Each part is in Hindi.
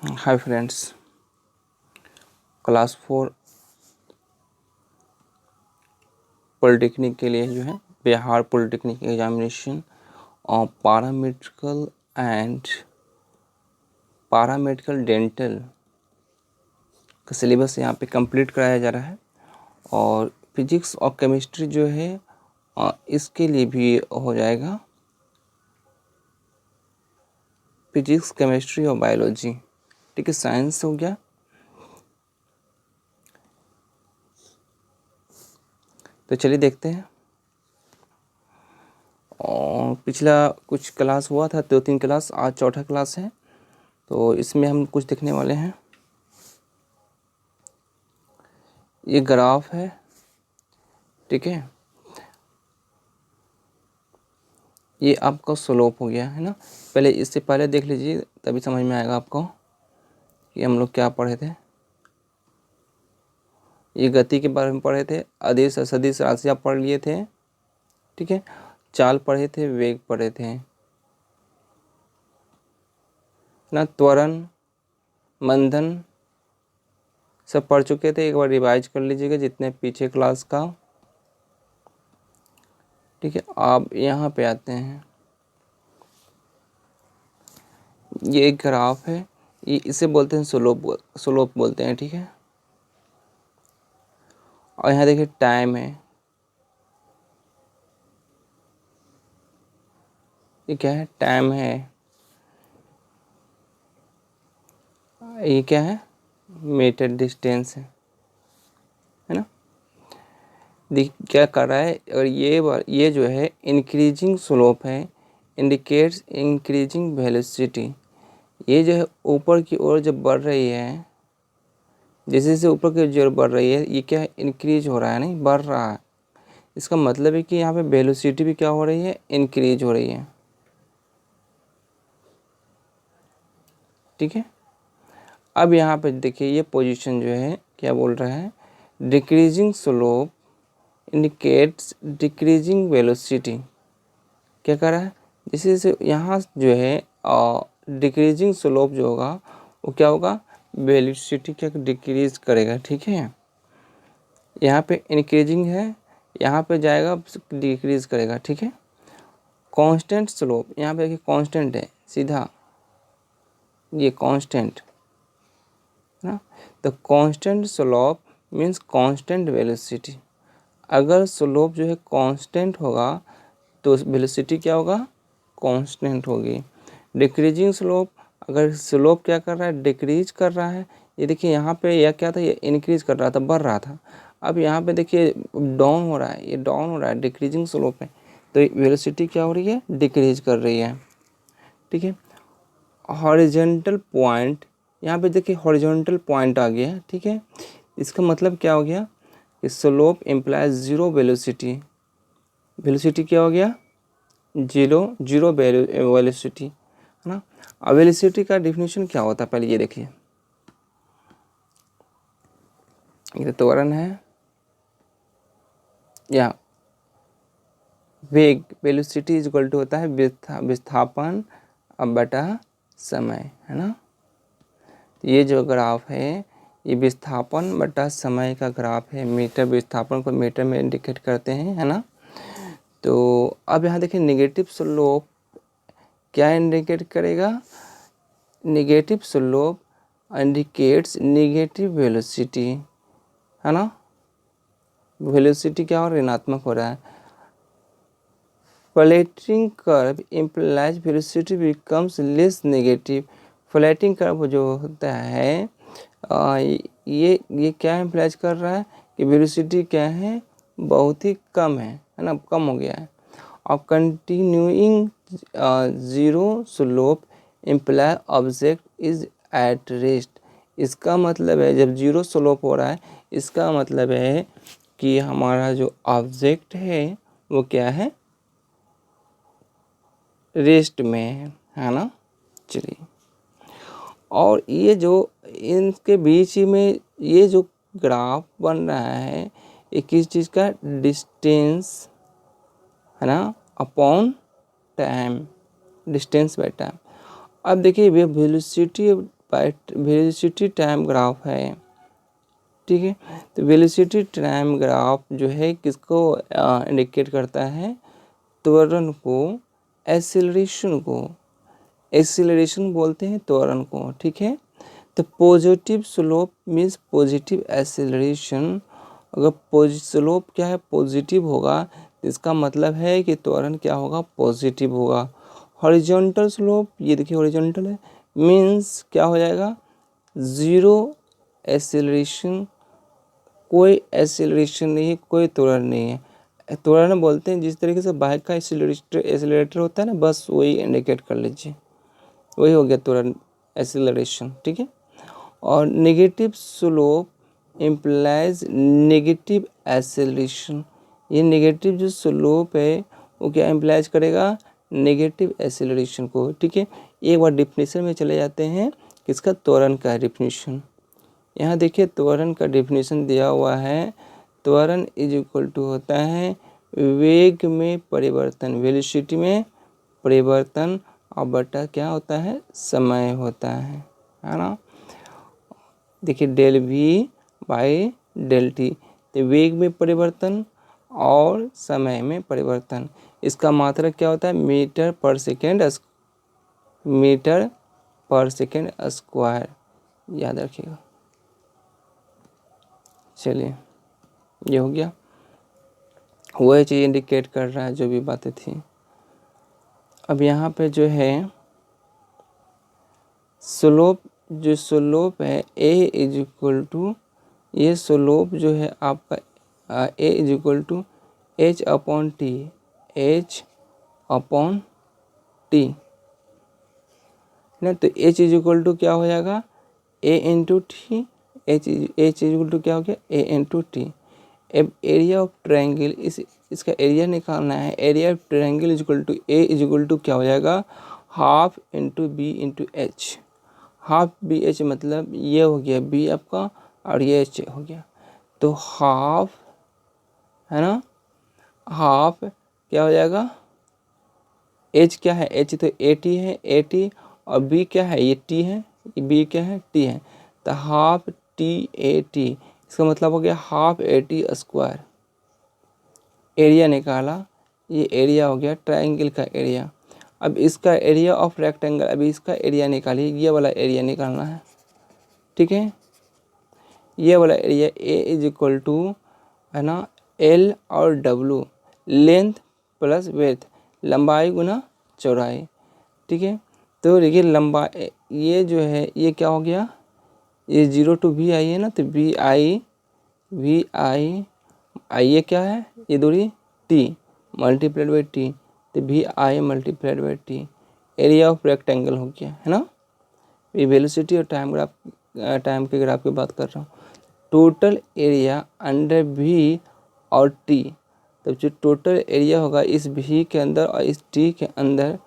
हाय फ्रेंड्स, क्लास 4 पॉलिटेक्निक के लिए जो है बिहार पॉलिटेक्निक एग्जामिनेशन और पैरामेडिकल डेंटल का सिलेबस यहाँ पे कंप्लीट कराया जा रहा है। और फिजिक्स और केमिस्ट्री जो है इसके लिए भी हो जाएगा। फिजिक्स, केमिस्ट्री और बायोलॉजी, ठीक है। साइंस हो गया। तो चलिए देखते हैं। और पिछला कुछ क्लास हुआ था, 2-3 क्लास, आज चौथा क्लास है। तो इसमें हम कुछ देखने वाले हैं। ये ग्राफ है, ठीक है। ये आपका स्लोप हो गया है ना। पहले इससे पहले देख लीजिए, तभी समझ में आएगा आपको कि हम लोग क्या पढ़े थे। ये गति के बारे में पढ़े थे, अदिश सदिश राशियाँ पढ़ लिए थे, ठीक है। चाल पढ़े थे, वेग पढ़े थे ना, त्वरण, मंथन सब पढ़ चुके थे। एक बार रिवाइज कर लीजिएगा जितने पीछे क्लास का, ठीक है। आप यहाँ पे आते हैं, ये एक ग्राफ है, ये इसे बोलते हैं स्लोप बोलते हैं, ठीक है। और यहाँ देखिए टाइम है, ये क्या है, टाइम है। ये क्या है, मीटर डिस्टेंस है ना। देख क्या कर रहा है। और ये जो है इंक्रीजिंग स्लोप है, इंडिकेट्स इंक्रीजिंग वेलोसिटी। ये जो है ऊपर की ओर जब बढ़ रही है, जैसे जैसे ऊपर की ओर बढ़ रही है, ये क्या है, इंक्रीज हो रहा है, नहीं बढ़ रहा है। इसका मतलब है कि यहाँ पे वेलोसिटी भी क्या हो रही है, इंक्रीज हो रही है, ठीक है। अब यहाँ पे देखिए ये पोजीशन जो है क्या बोल रहा है, decreasing slope indicates decreasing velocity. क्या कर रहा है, जैसे जैसे यहाँ जो है डिक्रीजिंग स्लोप जो होगा वो क्या होगा, वेलोसिटी क्या डिक्रीज करेगा, ठीक है। यहाँ पे इंक्रीजिंग है, यहाँ पे जाएगा डिक्रीज करेगा, ठीक है। कांस्टेंट स्लोप, यहाँ पे देखिए कांस्टेंट है सीधा, ये कांस्टेंट ना। तो constant slope means constant velocity. अगर स्लोप जो है कांस्टेंट होगा तो वेलोसिटी क्या होगा, कांस्टेंट होगी। डिक्रीजिंग स्लोप, अगर स्लोप क्या कर रहा है, डिक्रीज कर रहा है। ये देखिए यहाँ पे यह क्या था, ये इंक्रीज कर रहा था, बढ़ रहा था। अब यहाँ पे देखिए डाउन हो रहा है, ये डाउन हो रहा है, डिक्रीजिंग स्लोप है। तो वेलोसिटी क्या हो रही है, डिक्रीज कर रही है, ठीक है। हॉरिजॉन्टल पॉइंट, यहाँ पे देखिए हॉरिजॉन्टल पॉइंट आ गया, ठीक है। इसका मतलब क्या हो गया, slope implies zero velocity. Velocity क्या हो गया, जीरो वेलोसिटी, है ना। अब वेलोसिटी का डिफिनीशन क्या होता है, पहले ये देखिए। ये त्वरण है, या वेग, वेलोसिटी इज इक्वल टू होता है विस्थापन अब बटा समय, है ना। ये जो ग्राफ है ये विस्थापन बटा समय का ग्राफ है। मीटर, विस्थापन को मीटर में इंडिकेट करते हैं, है ना। तो अब यहाँ देखिए नेगेटिव स्लोप क्या इंडिकेट करेगा, negative slope indicates negative velocity, है ना। वेलोसिटी क्या हो रहा है, ऋणात्मक हो रहा है। Flattening curve implies velocity becomes less negative. Flattening curve जो होता है ये क्या इम्प्लाइज कर रहा है कि वेलोसिटी क्या है, बहुत ही कम है ना, कम हो गया है। और continuing zero slope imply object is at rest. इसका मतलब है जब जीरो स्लोप हो रहा है, इसका मतलब है कि हमारा जो ऑब्जेक्ट है वो क्या है, रेस्ट में है ना। चलिए, और ये जो इनके बीच में ये जो ग्राफ बन रहा है, ये किस चीज़ का, डिस्टेंस, है ना, upon time, distance by time. अब देखिए वेलोसिटी वेलोसिटी टाइम ग्राफ है, ठीक है। तो वेलोसिटी टाइम ग्राफ जो है किसको इंडिकेट करता है, त्वरण को, एक्सीलरेशन बोलते हैं त्वरण को, ठीक है। तो positive slope means positive acceleration. अगर स्लोप क्या है, पॉजिटिव होगा, तो इसका मतलब है कि त्वरण क्या होगा, पॉजिटिव होगा। हॉरिजॉन्टल स्लोप, ये देखिए हॉरिजॉन्टल है, मीन्स क्या हो जाएगा, ज़ीरो एक्सीलरेशन, कोई एक्सीलरेशन नहीं है, कोई त्वरण नहीं है। त्वरण बोलते हैं जिस तरीके से बाइक का एक्सीलरेटर होता है ना, बस वही इंडिकेट कर लीजिए, वही हो गया त्वरण, एक्सीलरेशन, ठीक है। और negative slope implies negative acceleration. ये नेगेटिव जो स्लोप है वो क्या इम्प्लाइज करेगा, नेगेटिव एक्सेलरेशन को, ठीक है। एक बार डिफिनीशन में चले जाते हैं, किसका, त्वरण का डिफिनीशन। यहाँ देखिए त्वरण का डिफिनीशन दिया हुआ है, त्वरण इज इक्वल टू होता है वेग में परिवर्तन, वेलोसिटी में परिवर्तन, और बटा क्या होता है, समय होता है ना। देखिए del V by del T, तो वेग में परिवर्तन और समय में परिवर्तन, इसका मात्रक क्या होता है, मीटर पर सेकेंड स्क्वायर, याद रखिएगा। चलिए ये हो गया, वही चीज़ इंडिकेट कर रहा है जो भी बातें थी। अब यहाँ पे जो है स्लोप, जो स्लोप है ए इज इक्वल टू, ये स्लोप जो है आपका a is equal to h upon t, h upon t ना। तो एच इज इक्वल टू क्या हो जाएगा, a into t, h is equal to क्या हो गया, ए इंटू टी। अब एरिया ऑफ ट्रायंगल, इसका एरिया निकालना है, area of triangle is equal to a is equal to क्या हो जाएगा, half into b into H. Half B H मतलब ये हो गया बी आपका, और ये एच हो गया, तो हाफ है ना, हाफ क्या हो जाएगा, एच क्या है, एच तो ए टी है, ए टी, और बी क्या है, ये टी है, बी क्या है, टी है, तो हाफ टी ए टी, इसका मतलब हो गया half A T square. Area निकाला, ये एरिया हो गया ट्रायंगल का एरिया। अब इसका एरिया ऑफ रेक्टेंगल, अभी इसका एरिया निकालिए, ये वाला एरिया निकालना है, ठीक है। ये वाला area A is equal to है ना, एल और डब्लू, लेंथ प्लस विड्थ, लंबाई गुना चौड़ाई, ठीक है। तो देखिए लंबाई, ये जो है ये क्या हो गया, ये 0 टू वी आई है ना, तो वी आई ये क्या है, ये दूरी टी मल्टीप्लाइड बाई टी, तो V I multiplied by T, area of rectangle हो गया, है ना। ये वेलोसिटी और टाइम के ग्राफ की बात कर रहा हूँ। टोटल एरिया अंडर वी और टी, तब जो टोटल एरिया होगा इस वी के अंदर और इस टी के अंदर,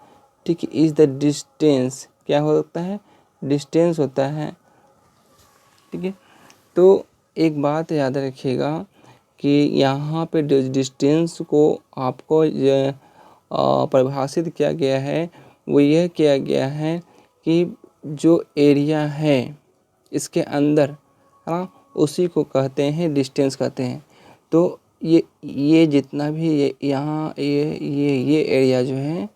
ठीक, इज द डिस्टेंस, क्या होता है, डिस्टेंस होता है, ठीक है। तो एक बात याद रखिएगा कि यहाँ पे डिस्टेंस को आपको परिभाषित किया गया है, वो यह किया गया है कि जो एरिया है इसके अंदर, हाँ, उसी को कहते हैं डिस्टेंस कहते हैं। तो ये जितना भी ये यहाँ ये एरिया जो है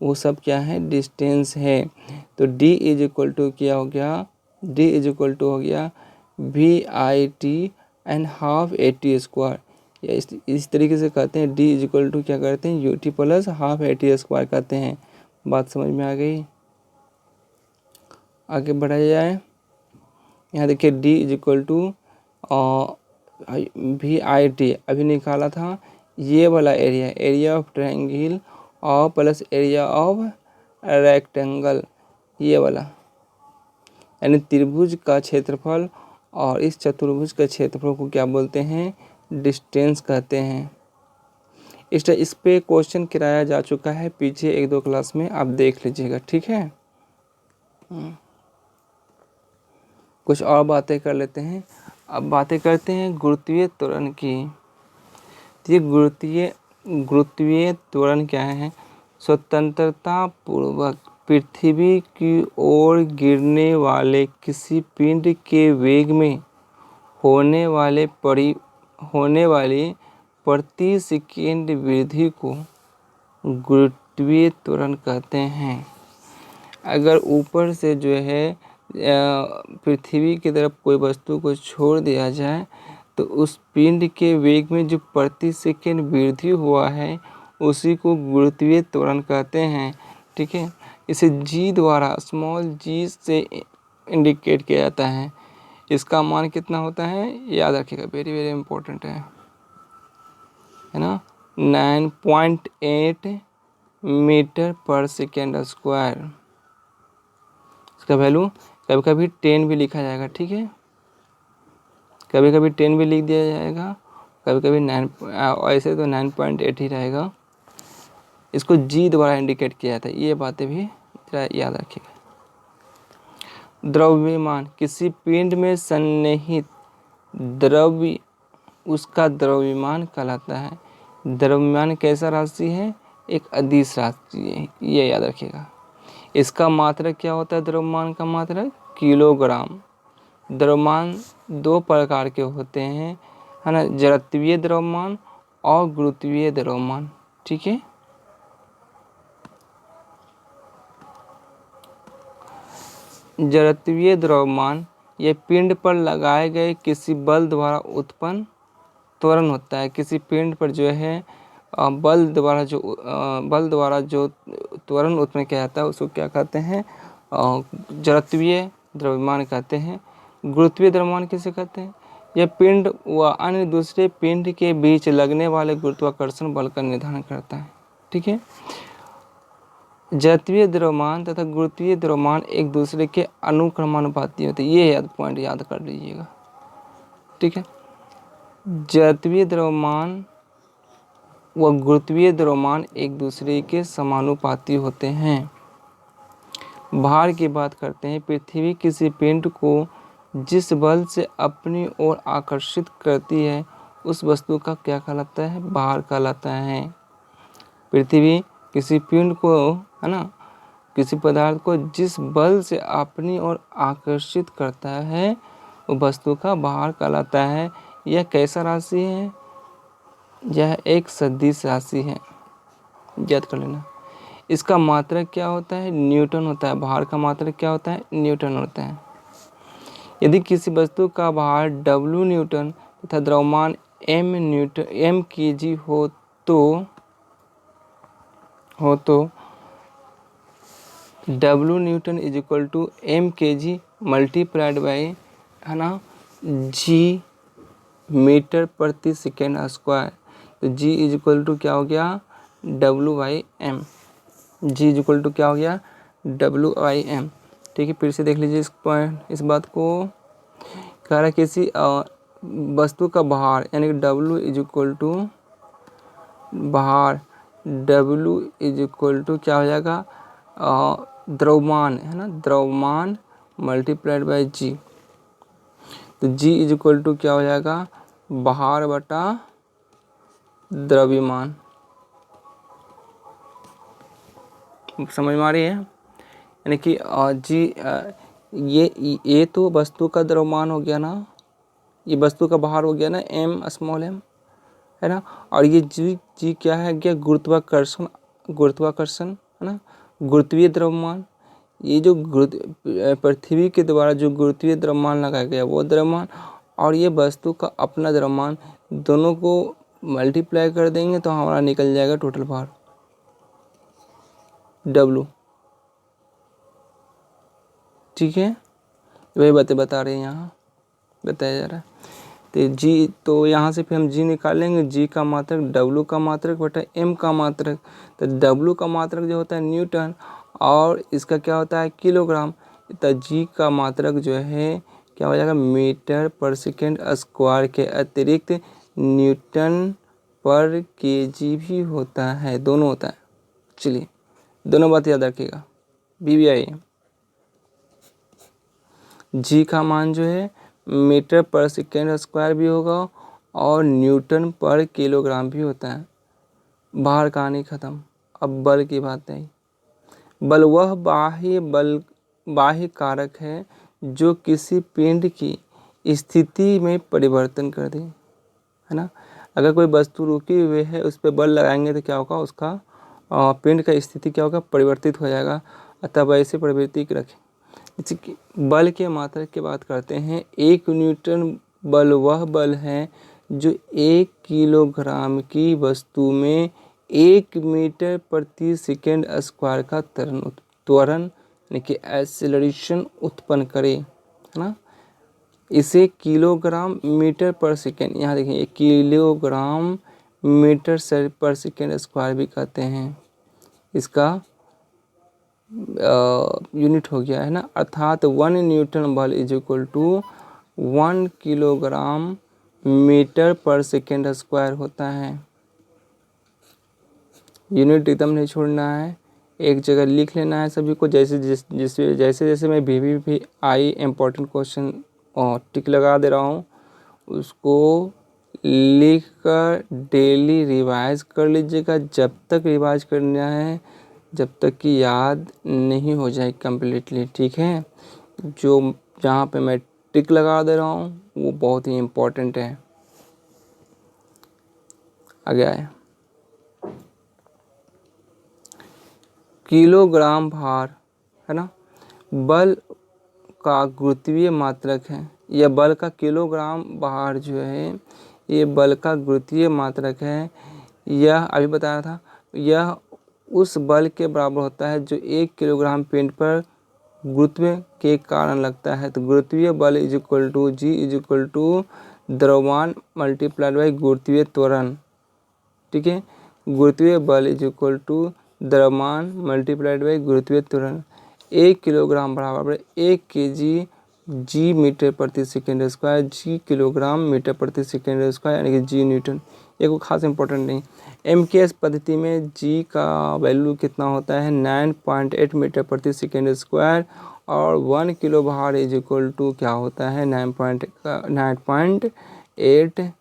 वो सब क्या है, डिस्टेंस है। तो d इज इक्वल टू क्या हो गया, d इज इक्वल टू हो गया V I T and half A T square, या इस तरीके से कहते हैं, d इज इक्वल टू क्या करते हैं, U T plus half A T square कहते हैं। बात समझ में आ गई, आगे बढ़ाया जाए। यहाँ देखिए d is equal to V I T अभी निकाला था, ये वाला एरिया, एरिया ऑफ ट्रायंगल और प्लस एरिया ऑफ रेक्टेंगल, ये वाला, यानी त्रिभुज का क्षेत्रफल और इस चतुर्भुज के क्षेत्रफल को क्या बोलते हैं, डिस्टेंस कहते हैं। इस पे क्वेश्चन कराया जा चुका है पीछे 1-2 क्लास में, आप देख लीजिएगा, ठीक है। कुछ और बातें कर लेते हैं। अब बातें करते हैं गुरुत्वीय त्वरण की। ये गुरुत्वीय त्वरण क्या है, स्वतंत्रता पूर्वक पृथ्वी की ओर गिरने वाले किसी पिंड के वेग में होने वाली प्रति सेकेंड वृद्धि को गुरुत्वीय त्वरण कहते हैं। अगर ऊपर से जो है पृथ्वी की तरफ कोई वस्तु को छोड़ दिया जाए तो उस पिंड के वेग में जो प्रति सेकेंड वृद्धि हुआ है उसी को गुरुत्वीय त्वरण कहते हैं। ठीक है, इसे जी द्वारा स्मॉल जी से इंडिकेट किया जाता है। इसका मान कितना होता है याद रखिएगा, वेरी वेरी इंपॉर्टेंट है ना, 9.8 मीटर पर सेकेंड स्क्वायर। इसका वैल्यू कभी कभी 10 भी लिखा जाएगा। ठीक है, कभी कभी 10 भी लिख दिया जाएगा, कभी कभी 9, ऐसे तो 9.8 ही रहेगा। इसको जी द्वारा इंडिकेट किया जाता है, ये बातें भी याद रखिएगा। द्रव्यमान, किसी पिंड में सन्निहित द्रव्य उसका द्रव्यमान कहलाता है। द्रव्यमान कैसा राशि है, एक अदिश राशि है, ये याद रखिएगा। इसका मात्रक क्या होता है, द्रव्यमान का मात्रक किलोग्राम। द्रव्यमान दो प्रकार के होते हैं, है ना, जड़त्वीय द्रव्यमान और गुरुत्वीय द्रव्यमान। ठीक है, जड़त्वीय द्रव्यमान ये पिंड पर लगाए गए किसी बल द्वारा उत्पन्न त्वरण होता है। किसी पिंड पर जो है बल द्वारा जो त्वरण उत्पन्न किया जाता है उसको क्या कहते हैं, जड़त्वीय द्रव्यमान कहते हैं। गुरुत्वीय द्रव्यमान किसे कहते हैं, यह पिंड व अन्य दूसरे पिंड के बीच लगने वाले गुरुत्वाकर्षण बल का निर्धारण करता है। ठीक है, जड़त्वीय द्रव्यमान तथा गुरुत्वीय द्रव्यमान एक दूसरे के अनुक्रमानुपाती होते हैं, ये पॉइंट याद कर लीजिएगा। ठीक है, जड़त्वीय द्रव्यमान व गुरुत्वीय द्रव्यमान एक दूसरे के समानुपाती होते हैं। भार की बात करते हैं। पृथ्वी किसी पिंड को जिस बल से अपनी ओर आकर्षित करती है उस वस्तु का क्या कहलाता है, भार कहलाता है। पृथ्वी किसी पिंड को, है ना, किसी पदार्थ को जिस बल से अपनी ओर आकर्षित करता है वो वस्तु का भार कहलाता है। यह कैसा राशि है, यह एक सदिश राशि है, याद कर लेना। इसका मात्रक क्या होता है, न्यूटन होता है। भार का मात्रक क्या होता है, न्यूटन होता है। यदि किसी वस्तु का भार W न्यूटन तथा द्रव्यमान m kg हो तो W newton is equal to m kg multiplied by, है ना, g मीटर प्रति सेकेंड स्क्वायर। तो g इज इक्वल टू क्या हो गया, W/m। g is equal to क्या हो गया, W/m। ठीक है, फिर से देख लीजिए इस बात को। कह रहा है किसी वस्तु का भार यानी कि W इज इक्वल टू भार, W इज इक्वल टू क्या हो जाएगा, द्रव्यमान, है ना, द्रव्यमान मल्टीप्लाइड बाई g। तो g इज इक्वल टू क्या हो जाएगा, भार बटा द्रव्यमान। समझ में आ रही है, यानी कि g ये तो वस्तु का द्रव्यमान हो गया ना, ये वस्तु का भार हो गया ना, m स्मॉल m, है ना, और ये जी क्या है, क्या गुरुत्वाकर्षण है ना, गुरुत्वीय द्रव्यमान। ये जो पृथ्वी के द्वारा जो गुरुत्वीय द्रव्यमान लगाया गया वो द्रव्यमान, और ये वस्तु का अपना द्रव्यमान, दोनों को मल्टीप्लाई कर देंगे तो हमारा निकल जाएगा टोटल भार W। ठीक है, वही बातें बता रहे हैं, यहाँ बताया जा रहा है। तो जी, तो यहाँ से फिर हम जी निकालेंगे, जी का मात्रक W का मात्रक बटा M का मात्रक। तो W का मात्रक जो होता है न्यूटन और इसका क्या होता है किलोग्राम। तो जी का मात्रक जो है क्या हो जाएगा, मीटर पर सेकेंड स्क्वायर के अतिरिक्त न्यूटन पर केजी भी होता है, दोनों होता है। चलिए दोनों बात याद रखिएगा, BBI। जी का मान जो है मीटर पर सेकेंड स्क्वायर भी होगा और न्यूटन पर किलोग्राम भी होता है। भार कहानी ख़त्म, अब बल की बात है। बल वह बाह्य कारक है जो किसी पिंड की स्थिति में परिवर्तन कर दे, है ना। अगर कोई वस्तु रुकी हुई है उस पर बल लगाएंगे तो क्या होगा, उसका पिंड का स्थिति क्या होगा, परिवर्तित हो जाएगा। अतः वैसे प्रवृत्ति रखें। जैसे कि बल के मात्रक की बात करते हैं, 1 न्यूटन बल वह बल है जो 1 किलोग्राम की वस्तु में 1 मीटर प्रति सेकेंड स्क्वायर का त्वरण यानी कि एक्सेलरेशन उत्पन्न करे, है ना। इसे किलोग्राम मीटर पर सेकेंड, यहाँ देखिए किलोग्राम मीटर पर सेकेंड स्क्वायर भी कहते हैं, इसका यूनिट हो गया, है ना। अर्थात 1 न्यूटन बल is equal to 1 kilogram metre पर सेकेंड स्क्वायर होता है। यूनिट एकदम नहीं छोड़ना है, एक जगह लिख लेना है सभी को। जैसे जैसे मैं भी आई इम्पोर्टेंट क्वेश्चन और टिक लगा दे रहा हूँ, उसको लिख कर डेली रिवाइज कर लीजिएगा। जब तक रिवाइज करना है जब तक कि याद नहीं हो जाए कम्प्लीटली, ठीक है। जो जहाँ पे मैं टिक लगा दे रहा हूँ वो बहुत ही इम्पोर्टेंट है। आगे आए, किलोग्राम भार, है ना, बल का गुरुत्वीय मात्रक है। यह बल का किलोग्राम भार जो है ये बल का गुरुत्वीय मात्रक है। यह अभी बताया था, यह उस बल के बराबर होता है जो 1 किलोग्राम पिंड पर गुरुत्व के कारण लगता है। तो गुरुत्वीय बल is equal to G is equal to द्रव्यमान मल्टीप्लाइड बाई गुरुत्वीय त्वरण, ठीक है। गुरुत्वीय बल इज इक्वल टू द्रव्यमान मल्टीप्लाइड बाई गुरुत्वीय त्वरण। 1 किलोग्राम बराबर 1 kg जी मीटर प्रति second square, G kilogram metre प्रति सेकेंड स्क्वायर यानी कि जी न्यूटन। ये कोई खास इंपॉर्टेंट नहीं। MKS पद्धति में जी का वैल्यू कितना होता है, 9.8 मीटर प्रति सेकेंड स्क्वायर, और 1 किलो भार इज इक्वल टू क्या होता है 9.8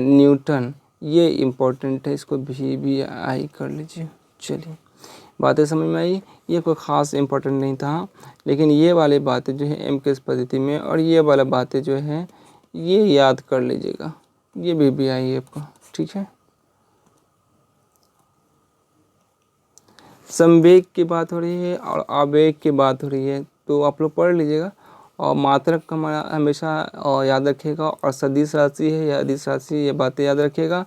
न्यूटन। ये इम्पोर्टेंट है, इसको भी आई कर लीजिए। चलिए, बातें समझ में आई। ये कोई ख़ास इम्पोर्टेंट नहीं था, लेकिन ये वाली बातें जो है MKS पद्धति में, और ये वाला बातें जो है ये याद कर लीजिएगा। ये भी आई है आपका, ठीक है। संवेग की बात हो रही है और आवेग की बात हो रही है, तो आप लोग पढ़ लीजिएगा। और मात्रक का हमेशा याद रखिएगा, और सदिश राशि है या अदिश राशि, ये बातें याद रखिएगा,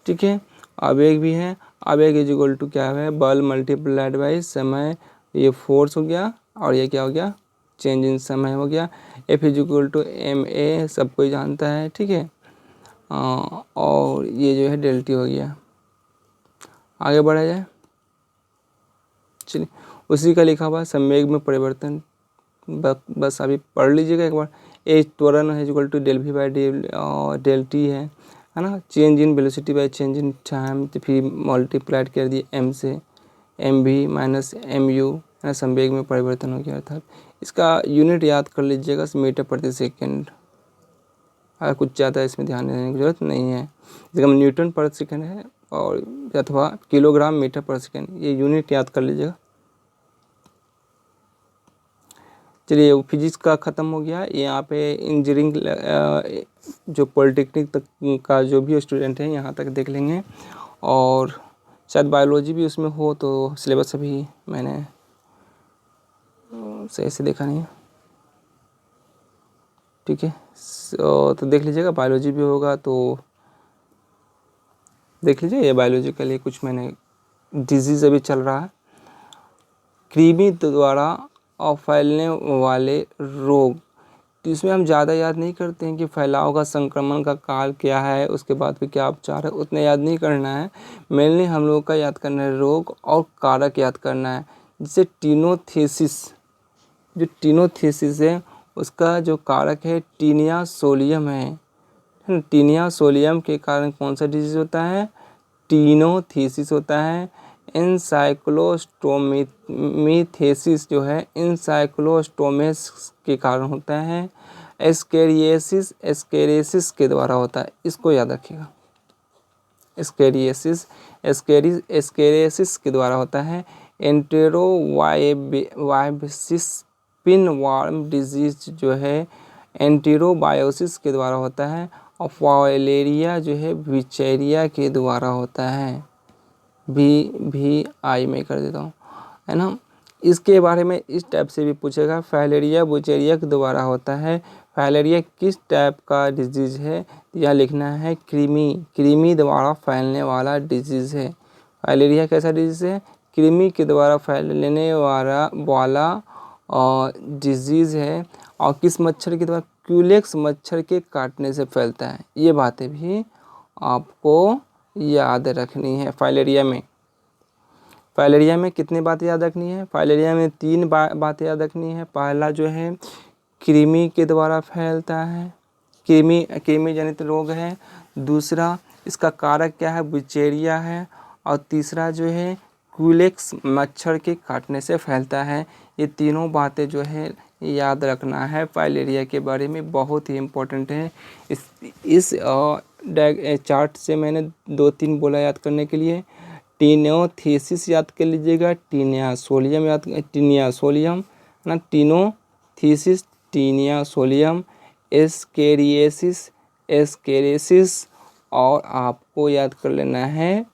ठीक है। आवेग भी है, आवेग इज इक्वल टू क्या है, बल मल्टीप्लाइड बाई समय, ये फोर्स हो गया, और ये क्या हो गया, चेंज इन समय हो गया। F is equal to MA, सब कोई जानता है, ठीक है। और ये जो है डेल्टी हो गया। आगे बढ़ा जाए, चलिए। उसी का लिखा हुआ संवेग में परिवर्तन, बस अभी पढ़ लीजिएगा एक बार। ए त्वरण है equal to del V by del T है ना। Change in velocity by change in time, तो फिर मल्टीप्लाइड कर दिए M से, MV माइनस MU, है ना। संवेग में परिवर्तन हो गया, अर्थात इसका यूनिट याद कर लीजिएगा, मीटर प्रति सेकेंड। कुछ ज़्यादा इसमें ध्यान देने की जरूरत नहीं है। जैसे न्यूटन पर सेकेंड है और अथवा किलोग्राम मीटर पर सेकेंड, ये यूनिट याद कर लीजिएगा। चलिए, फिजिक्स का ख़त्म हो गया। यहाँ पे इंजीनियरिंग जो पॉलिटेक्निक तक का जो भी स्टूडेंट हैं यहाँ तक देख लेंगे, और शायद बायोलॉजी भी उसमें हो, तो सिलेबस अभी मैंने सही से देखा नहीं है, ठीक है। तो देख लीजिएगा, बायोलॉजी भी होगा तो देख लीजिए। ये बायोलॉजी के लिए कुछ मैंने डिजीज़ अभी चल रहा है, कृमि द्वारा फैलने वाले रोग, तो इसमें हम ज़्यादा याद नहीं करते हैं कि फैलाव का, संक्रमण का काल क्या है, उसके बाद फिर क्या उपचार है, उतना याद नहीं करना है। मेनली हम लोगों का याद करना है रोग और कारक याद करना है। जैसे टीनोथेसिस, जो टीनोथेसिस है उसका जो कारक है टीनिया सोलियम है। टीनिया सोलियम के कारण कौन सा डिजीज़ होता है, टीनोथेसिस होता है। एनसाइक्लोस्टोमीथेसिस जो है एनसाइक्लोस्टोमेस के कारण होता है। एस्केरियासिस एस्केरियासिस के द्वारा होता है, इसको याद रखिएगा। एस्केरियासिस एस्केरियासिस के द्वारा होता है। एंटेरोवायसिस पिन वार्म डिजीज जो है एंटेरोबायोसिस के द्वारा होता है, और फाइलेरिया जो है विचेरिया के द्वारा होता है। भी आई में कर देता हूँ, है ना। इसके बारे में इस टाइप से भी पूछेगा, फाइलेरिया बुचेरिया के द्वारा होता है। फाइलेरिया किस टाइप का डिजीज़ है, यह लिखना है कृमि द्वारा फैलने वाला डिजीज़ है। फाइलेरिया कैसा डिजीज़ है, कृमि के द्वारा फैलने वाला डिजीज़ है, और किस मच्छर के द्वारा, क्यूलेक्स मच्छर के काटने से फैलता है। ये बातें भी आपको याद रखनी है। फाइलेरिया में कितनी बातें याद रखनी है, फाइलेरिया में 3 बातें याद रखनी है। पहला जो है कृमि के द्वारा फैलता है, कृमि जनित रोग है। दूसरा इसका कारक क्या है, बुचेरिया है। और तीसरा जो है क्यूलेक्स मच्छर के काटने से फैलता है। ये तीनों बातें जो है याद रखना है फाइलेरिया के बारे में, बहुत ही इम्पोर्टेंट है। इस चार्ट से मैंने 2-3 बोला याद करने के लिए। टीनोथीसिस याद कर लीजिएगा, टीनियासोलियम है ना, टीनोथीसिस, टीनियासोलियम, एस्केरियासिस, और आपको याद कर लेना है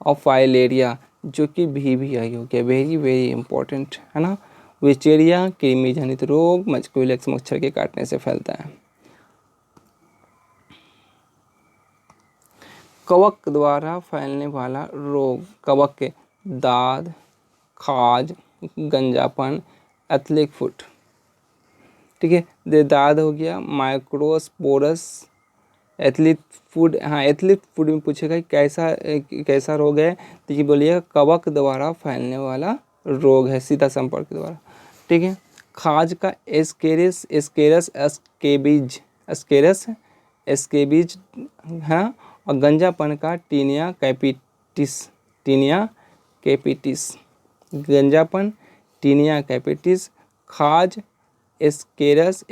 और फाइलेरिया जो कि भी आई हो गया, वेरी वेरी इंपॉर्टेंट, है ना। विचेरिया कृमि जनित रोग, क्यूलेक्स मच्छर के काटने से फैलता है। कवक द्वारा फैलने वाला रोग, कवक के दाद, खाज, गंजापन, एथलिक फुट, ठीक है। दाद हो गया, माइक्रोस्पोरस, एथलिक फुट, हाँ एथलिक फुट में पूछेगा कैसा रोग है, तो ये बोलिएगा कवक द्वारा फैलने वाला रोग है, सीधा संपर्क द्वारा, ठीक है। खाज का एस्केरस एस्केबीज है, और गंजापन का टीनिया कैपिटिस, गंजापन टीनिया कैपिटिस, खाज एकेरस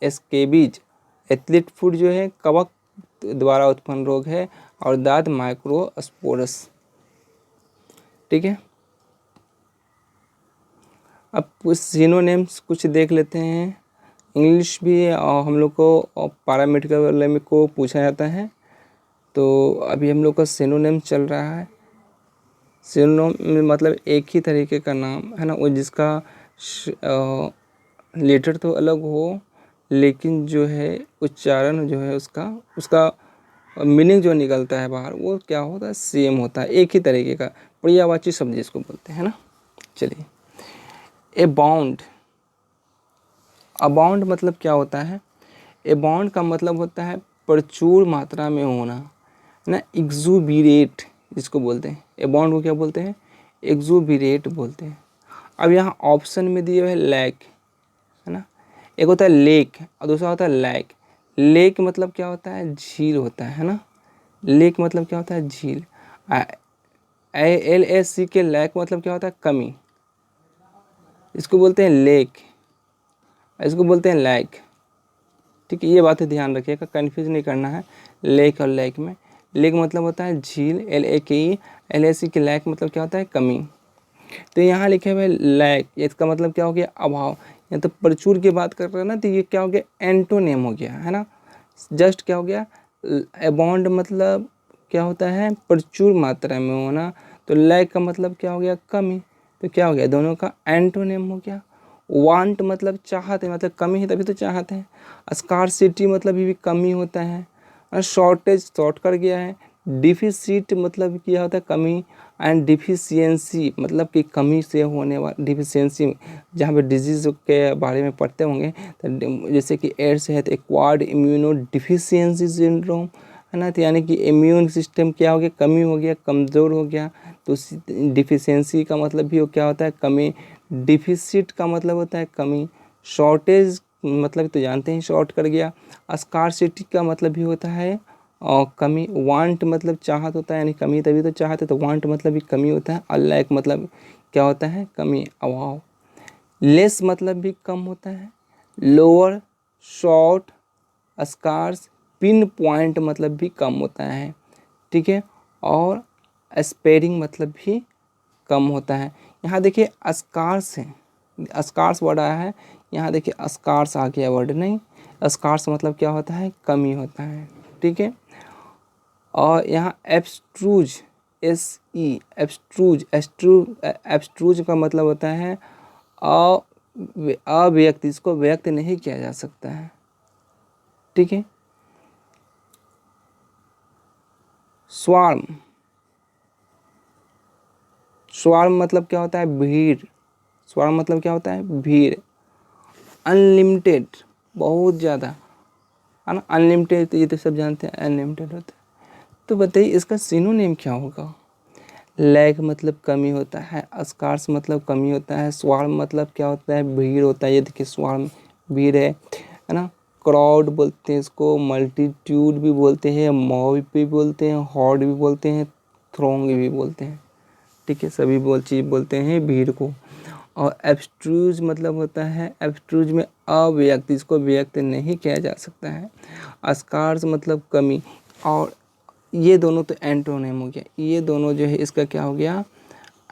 एस्केबीज, एथलीट फुट जो है कवक द्वारा उत्पन्न रोग है, और दाद माइक्रोस्पोरस, ठीक है। अब कुछ सिनोनिम्स कुछ देख लेते हैं। इंग्लिश भी हम लोग को पैरामेडिकल में को पूछा जाता है, तो अभी हम लोग का सिनोनिम चल रहा है। सिनोनिम मतलब एक ही तरीके का नाम, है ना, वो जिसका लेटर तो अलग हो, लेकिन जो है उच्चारण जो है उसका मीनिंग जो निकलता है बाहर, वो क्या होता है, सेम होता है, एक ही तरीके का, पर्यायवाची शब्द जिसको बोलते हैं ना। चलिए, अबाउंड मतलब क्या होता है, अबाउंड का मतलब होता है प्रचुर मात्रा में होना, ना, एक्जुबिरेट जिसको बोलते हैं, अबाउंड को क्या बोलते हैं, एक्जुबिरेट बोलते हैं। अब यहाँ ऑप्शन में दिए हुए है लैक, है ना, एक होता है लेक और दूसरा होता है लैक। लेक मतलब क्या होता है, झील होता है ना, लेक मतलब क्या होता है, झील। LAC के लैक मतलब क्या होता है, कमी, इसको बोलते हैं लेक, इसको बोलते हैं लैक, ठीक है। ये बातें ध्यान रखिएगा, कंफ्यूज नहीं करना है लेक और लैक में। लेक मतलब होता है झील, LAKE, LAC के लैक मतलब क्या होता है, कमी। तो यहाँ लिखे हुए लैक, इसका मतलब क्या हो गया, अभाव, या तो प्रचुर की बात कर रहे हैं ना, तो ये क्या हो गया, एंटोनेम हो गया, है ना। जस्ट क्या हो गया, अबाउंड मतलब क्या होता है, प्रचुर मात्रा में होना, तो लैक का मतलब क्या हो गया, कमी, तो क्या हो गया, दोनों का एंटोनेम हो गया। वांट मतलब चाहते, मतलब कमी है तभी तो चाहते हैं। स्कार्सिटी मतलब भी कमी होता है। शॉर्टेज शॉर्ट कर गया है। डिफिसिट मतलब क्या होता है, कमी। एंड डिफिशियंसी मतलब कि कमी से होने वाला, डिफिशियंसी जहाँ पे डिजीज़ के बारे में पढ़ते होंगे, तो जैसे कि एड्स है तो एक्वायर्ड इम्यूनो डिफिशियंसी सिंड्रोम, है ना, तो यानी कि इम्यून सिस्टम क्या हो गया, कमी हो गया, कमज़ोर हो गया, तो डिफिशियंसी का मतलब भी क्या होता है, कमी। डिफिसिट का मतलब होता है कमी। शॉर्टेज मतलब तो जानते हैं, शॉर्ट कर गया। स्कार्सिटी का मतलब भी होता है और कमी। वांट मतलब चाहत होता है, यानी कमी तभी तो चाहते, तो वांट मतलब भी कमी होता है। अनलाइक मतलब क्या होता है, कमी, अभाव। लेस मतलब भी कम होता है। Lower, short, scars, pin point मतलब भी कम होता है, ठीक है। और स्पेरिंग मतलब भी कम होता है। यहाँ देखिए स्कार्स है, स्कार्स वर्ड आया है, यहाँ देखिए स्कार्स आ गया वर्ड, नहीं स्कार्स मतलब क्या होता है, कमी होता है, ठीक है। और यहाँ एब्स्ट्रूज, एब्स्ट्रूज, एब्स्ट्रूज का मतलब होता है अव्यक्त, इसको व्यक्त नहीं किया जा सकता है, ठीक है। स्वार्म, स्वार्म मतलब क्या होता है, भीड़, स्वार्म मतलब क्या होता है, भीड़। अनलिमिटेड, बहुत ज़्यादा, है ना, अनलिमिटेड तो ये तो सब जानते हैं अनलिमिटेड होता है। तो बताइए इसका सिनोनिम क्या होगा। लैग मतलब कमी होता है, स्कार्स मतलब कमी होता है, स्वार्म मतलब क्या होता है, भीड़ होता है। ये देखिए स्वार्म भीड़ है ना। क्राउड बोलते हैं इसको, मल्टीट्यूड भी बोलते हैं, मॉब भी बोलते हैं, हॉर्ड भी बोलते हैं, थ्रोंग भी बोलते हैं, ठीक है, सभी चीज़ बोलते हैं भीड़ को। और एब्स्ट्रूज मतलब होता है, एब्स्ट्रूज में अव्यक्त, इसको व्यक्त नहीं किया जा सकता है। स्कार्स मतलब कमी। और ये दोनों तो एंटोनेम हो गया, ये दोनों जो है इसका क्या हो गया,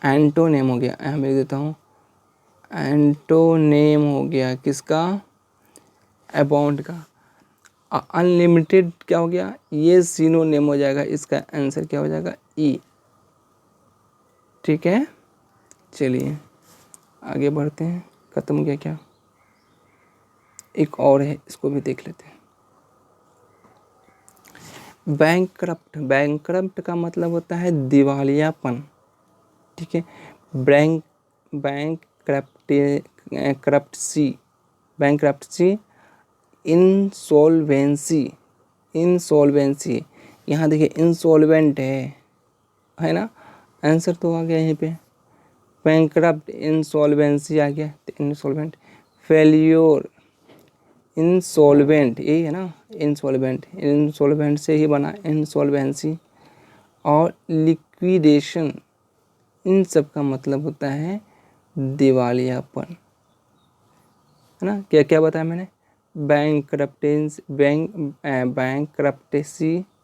एंटोनेम हो गया। यहाँ मैं देता हूँ, एंटोनेम हो गया किसका, अबाउंड का। अनलिमिटेड क्या हो गया, ये सिनोनिम हो जाएगा, इसका आंसर क्या हो जाएगा, ई, ठीक है। चलिए आगे बढ़ते हैं, खत्म हो गया क्या, एक और है इसको भी देख लेते हैं। बैंकरप्ट, बैंकरप्ट का मतलब होता है दिवालियापन, ठीक है। Bankruptcy, bankruptcy, insolvency, insolvency. यहाँ देखिए इंसॉल्वेंट है ना, आंसर तो आ गया यहीं पे, बैंकरप्ट, इंसॉल्वेंसी आ गया, तो इंसॉल्वेंट। फेल्योर, इंसॉल्वेंट यही है ना, इंसॉल्वेंट, इंसॉल्वेंट से ही बना इंसॉल्वेंसी। और लिक्विडेशन, इन सब का मतलब होता है दिवालियापन, है ना। क्या क्या बताया मैंने, bankruptcy,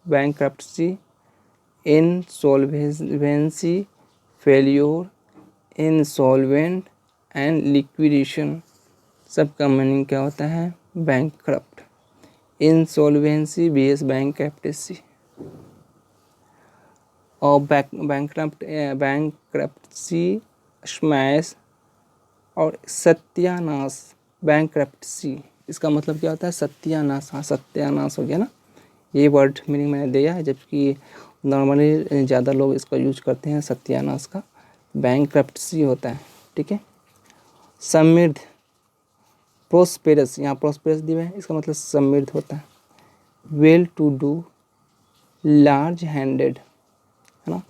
bankruptcy, insolvency, failure, insolvent and liquidation, सबका मीनिंग क्या होता है, बैंकरप्ट। Insolvency BS बैंकरप्टेंसी। और बैंकरप्टसी, स्मैश और सत्यानाश, बैंकरप्टसी इसका मतलब क्या होता है, सत्यानाश। हाँ सत्यानाश हो गया ना, ये वर्ड मीनिंग मैंने दिया है, जबकि नॉर्मली ज़्यादा लोग इसका यूज करते हैं सत्यानाश का, बैंकरप्टसी होता है, ठीक है। समृद्ध, प्रोस्पेरस, यहाँ प्रोस्पेरस दिया है, इसका मतलब समृद्ध होता है। Well to do, large handed, है ना।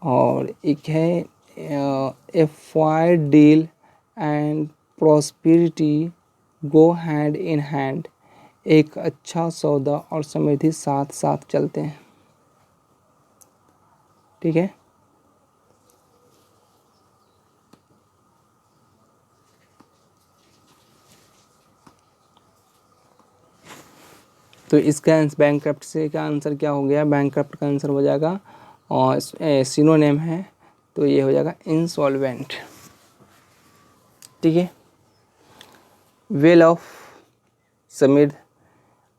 और एक है a fair deal and prosperity go hand in hand, एक अच्छा सौदा और समृद्धि साथ साथ चलते हैं, ठीक है। तो इसका बैंकक्रप्ट से का आंसर क्या हो गया, बैंकक्रप्ट का आंसर हो जाएगा, और सिनोनिम है तो ये हो जाएगा इंसॉल्वेंट, ठीक है। वेल ऑफ, समृद्ध,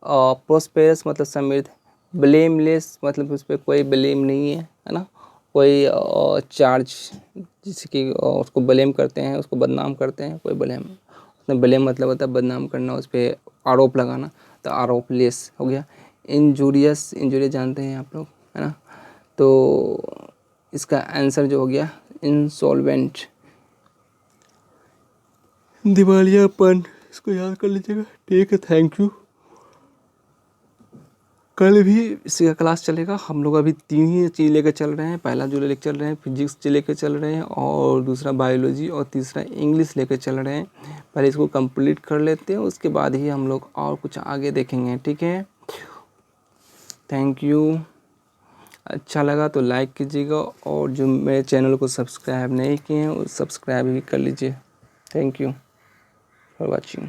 प्रोस्पेरस मतलब समृद्ध, ब्लेमलेस मतलब उस पर कोई ब्लेम नहीं है ना, कोई चार्ज जिससे कि उसको ब्लेम करते हैं, उसको बदनाम करते हैं, कोई ब्लेम, उसमें ब्लेम मतलब होता है बदनाम करना, उस पर आरोप लगाना, तो आरोप लेस हो गया। इंजूरियस, इंजूरियस जानते हैं आप लोग, है ना, तो इसका आंसर जो हो गया इंसॉल्वेंट, दिवालियापन, इसको याद कर लीजिएगा, ठीक है। Thank you. कल भी इसी का क्लास चलेगा, हम लोग अभी 3 ही चीज़ लेकर चल रहे हैं, पहला जो लेकर चल रहे हैं फिजिक्स लेकर चल रहे हैं, और दूसरा बायोलॉजी, और तीसरा इंग्लिश लेकर चल रहे हैं। पहले इसको कंप्लीट कर लेते हैं, उसके बाद ही हम लोग और कुछ आगे देखेंगे, ठीक है। Thank you. अच्छा लगा तो लाइक कीजिएगा, और जो मेरे चैनल को सब्सक्राइब नहीं किए हैं वो सब्सक्राइब भी कर लीजिए। Thank you for watching.